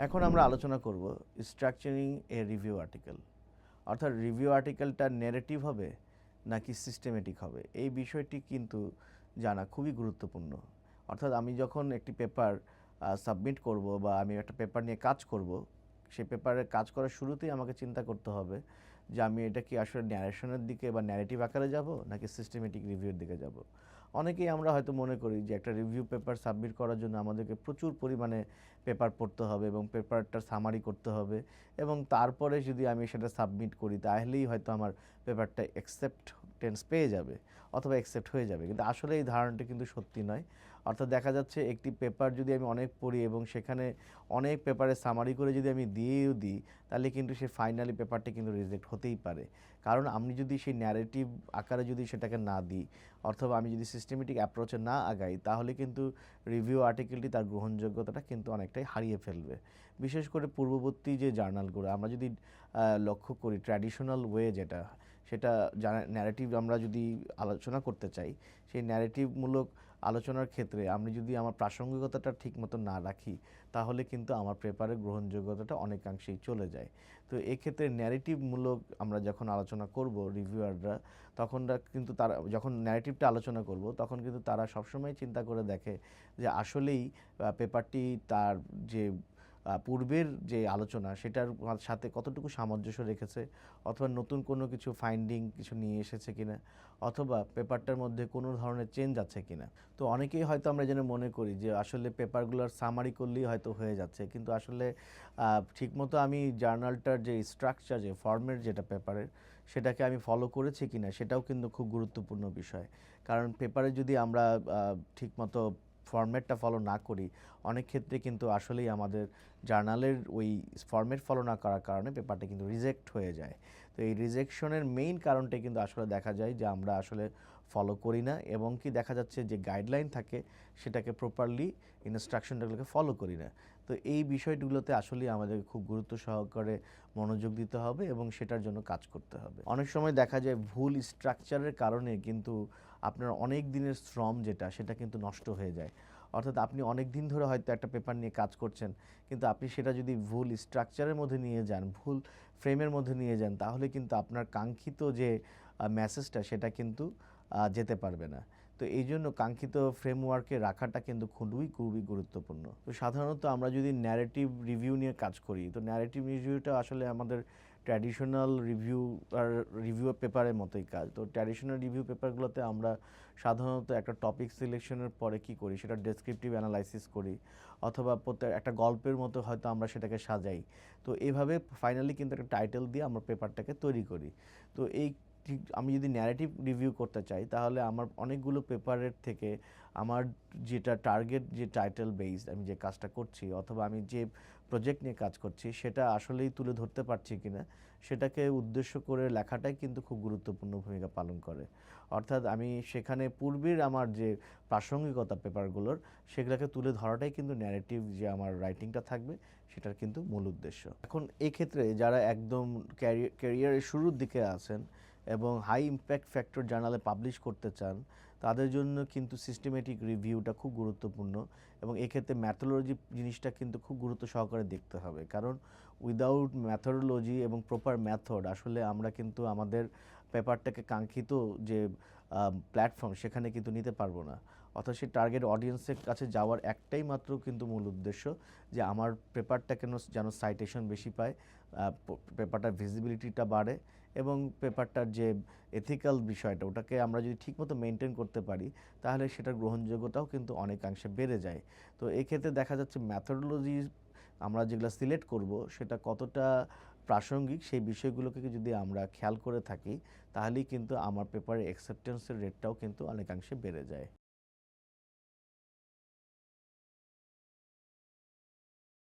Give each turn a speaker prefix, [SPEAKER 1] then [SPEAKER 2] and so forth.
[SPEAKER 1] এখন আমরা আলোচনা করব স্ট্রাকচারিং এ রিভিউ আর্টিকেল। অর্থাৎ রিভিউ আর্টিকেলটা ন্যারেটিভ হবে নাকি সিস্টেমেটিক হবে, এই বিষয়টি কিন্তু জানা খুবই গুরুত্বপূর্ণ। অর্থাৎ আমি যখন একটি পেপার সাবমিট করব বা আমি একটা পেপার নিয়ে কাজ করব, সেই পেপারে কাজ করার শুরুতেই আমাকে চিন্তা করতে হবে যে আমি এটা কি আসলে ন্যারেশনের দিকে বা ন্যারেটিভ আকারে যাব নাকি সিস্টেমেটিক রিভিউর দিকে যাব। অনেকেই আমরা হয়তো মনে করি যে একটা রিভিউ পেপার সাবমিট করার জন্য আমাদেরকে প্রচুর পরিমাণে পেপার পড়তে হবে এবং পেপারটার সামারি করতে হবে, এবং তারপরে যদি আমি সেটা সাবমিট করি তাহলেই হয়তো আমার পেপারটা অ্যাকসেপ্টেন্স পেয়ে যাবে অথবা অ্যাকসেপ্ট হয়ে যাবে। কিন্তু আসলে এই ধারণাটি কিন্তু সত্যি নয়। অর্থাৎ দেখা যাচ্ছে একটি পেপার যদি আমি অনেক পড়ি এবং সেখানে অনেক পেপারে সামারি করে যদি আমি দিয়েও দিই, তাহলে কিন্তু সে ফাইনালি পেপারটি কিন্তু রিজেক্ট হতেই পারে। কারণ আমি যদি সেই ন্যারেটিভ আকারে যদি সেটাকে না দিই অথবা আমি যদি সিস্টেমেটিক অ্যাপ্রোচে না আগাই, তাহলে কিন্তু রিভিউ আর্টিকেলটি তার গ্রহণযোগ্যতাটা কিন্তু অনেকটাই হারিয়ে ফেলবে। বিশেষ করে পূর্ববর্তী যে জার্নালগুলো আমরা যদি লক্ষ্য করি, ট্র্যাডিশনাল ওয়ে যেটা, সেটা ন্যারেটিভ আমরা যদি আলোচনা করতে চাই, সেই ন্যারেটিভমূলক আলোচনার ক্ষেত্রে আমি যদি আমার প্রাসঙ্গিকতাটা ঠিক মতো না রাখি, তাহলে কিন্তু আমার পেপারের গ্রহণযোগ্যতাটা অনেকাংশেই চলে যায়। তো এক্ষেত্রে ন্যারেটিভমূলক আমরা যখন আলোচনা করব রিভিউয়াররা, তখন কিন্তু তারা যখন ন্যারেটিভটা আলোচনা করব তখন কিন্তু তারা সবসময় চিন্তা করে দেখে যে আসলেই পেপারটি তার যে পূর্বের যে আলোচনা সেটার সাথে কতটুকু সামঞ্জস্য রেখেছে, অথবা নতুন কোনো কিছু ফাইন্ডিং কিছু নিয়ে এসেছে কিনা, অথবা পেপারটার মধ্যে কোনো ধরনের চেঞ্জ আছে কিনা। তো অনেকেই হয়তো আমরা যেন মনে করি যে আসলে পেপারগুলোর সামারি করলেই হয়তো হয়ে যাচ্ছে, কিন্তু আসলে ঠিকমতো আমি জার্নালটার যে স্ট্রাকচার, যে ফর্মেট যেটা পেপারের, সেটাকে আমি ফলো করেছি কিনা সেটাও কিন্তু খুব গুরুত্বপূর্ণ বিষয়। কারণ পেপারে যদি আমরা ঠিকমতো ফরম্যাটটা ফলো না করি, অনেক ক্ষেত্রে কিন্তু আসলেই আমাদের জার্নালের ওই ফরম্যাট ফলো না করার কারণে পেপারটা কিন্তু রিজেক্ট হয়ে যায়। তো এই রিজেকশনের মেইন কারণটাই কিন্তু আসলে দেখা যায় যে আমরা আসলে ফলো করি না, এবং কি দেখা যাচ্ছে যে গাইডলাইন থাকে সেটাকে প্রপারলি ইনস্ট্রাকশনগুলোকে ফলো করি না। তো এই বিষয়গুলোতে আসলে আমাদের খুব গুরুত্ব সহকারে মনোযোগ দিতে হবে এবং সেটার জন্য কাজ করতে হবে। অনেক সময় দেখা যায় ভুল স্ট্রাকচারের কারণে কিন্তু আপনার অনেক দিনের শ্রম যেটা সেটা কিন্তু নষ্ট হয়ে যায়। অর্থাৎ আপনি অনেক দিন ধরে হয়তো একটা পেপার নিয়ে কাজ করছেন, কিন্তু আপনি সেটা যদি ভুল স্ট্রাকচারের মধ্যে নিয়ে যান, ভুল ফ্রেমের মধ্যে নিয়ে যান, তাহলে কিন্তু আপনার কাঙ্ক্ষিত যে মেসেজটা সেটা কিন্তু যেতে পারবে না। তো এই জন্য কাঙ্ক্ষিত ফ্রেমওয়ার্কে রাখাটা কিন্তু খুবই খুবই গুরুত্বপূর্ণ। তো সাধারণত আমরা যদি ন্যারেটিভ রিভিউ নিয়ে কাজ করি, তো ন্যারেটিভ রিভিউটা আসলে আমাদের ট্র্যাডিশনাল রিভিউ পেপারের মতোই কাজ। তো ট্র্যাডিশনাল রিভিউ পেপারগুলোতে আমরা সাধারণত একটা টপিক সিলেকশনের পরে কি করি, সেটা ডেসক্রিপটিভ অ্যানালাইসিস করি, অথবা প্রত্যেক একটা গল্পের মতো হয়তো আমরা সেটাকে সাজাই। তো এভাবে ফাইনালি কিন্তু একটা টাইটেল দিয়ে আমরা পেপারটাকে তৈরি করি। তো এই ঠিক আমি যদি ন্যারেটিভ রিভিউ করতে চাই, তাহলে আমার অনেকগুলো পেপারের থেকে আমার যেটা টার্গেট, যে টাইটেল বেসড আমি যে কাজটা করছি অথবা আমি যে প্রজেক্ট নিয়ে কাজ করছি সেটা আসলেই তুলে ধরতে পারছি কিনা, সেটাকে উদ্দেশ্য করে লেখাটাই কিন্তু খুব গুরুত্বপূর্ণ ভূমিকা পালন করে। অর্থাৎ আমি সেখানে পূর্বের আমার যে প্রাসঙ্গিকতা পেপারগুলোর, সেগুলোকে তুলে ধরাটাই কিন্তু ন্যারেটিভ যে আমার রাইটিংটা থাকবে সেটার কিন্তু মূল উদ্দেশ্য। এখন এই ক্ষেত্রে যারা একদম ক্যারিয়ারের শুরুর দিকে আছেন এবং হাই ইম্প্যাক্ট ফ্যাক্টর জার্নালে পাবলিশ করতে চান, তাদের জন্য কিন্তু সিস্টেমেটিক রিভিউটা খুব গুরুত্বপূর্ণ, এবং এক্ষেত্রে ম্যাথোলজি জিনিসটা কিন্তু খুব গুরুত্ব সহকারে দেখতে হবে। কারণ উইদাউট ম্যাথোডোলজি এবং প্রপার মেথড আসলে আমরা কিন্তু আমাদের পেপারটাকে কাঙ্ক্ষিত যে প্ল্যাটফর্ম সেখানে কিন্তু নিতে পারবো না। অর্থাৎ সেই টার্গেট অডিয়েন্সের কাছে যাওয়ার একটাই মাত্র কিন্তু মূল উদ্দেশ্য যে আমার পেপারটা যেন সাইটেশন বেশি পায়, পেপারটার ভিজিবিলিটিটা বাড়ে, এবং পেপারটার যে এথিক্যাল বিষয়টা ওটাকে আমরা যদি ঠিকমতো মেনটেন করতে পারি, তাহলে সেটার গ্রহণযোগ্যতাও কিন্তু অনেকাংশে বেড়ে যায়। তো এক্ষেত্রে দেখা যাচ্ছে ম্যাথোডোলজি আমরা যেগুলো সিলেক্ট করব সেটা কতটা প্রাসঙ্গিক সেই বিষয়গুলোকে যদি আমরা খেয়াল করে থাকি, তাহলেই কিন্তু আমার পেপারের অ্যাকসেপ্টেন্সের রেটটাও কিন্তু অনেকাংশে বেড়ে যায়।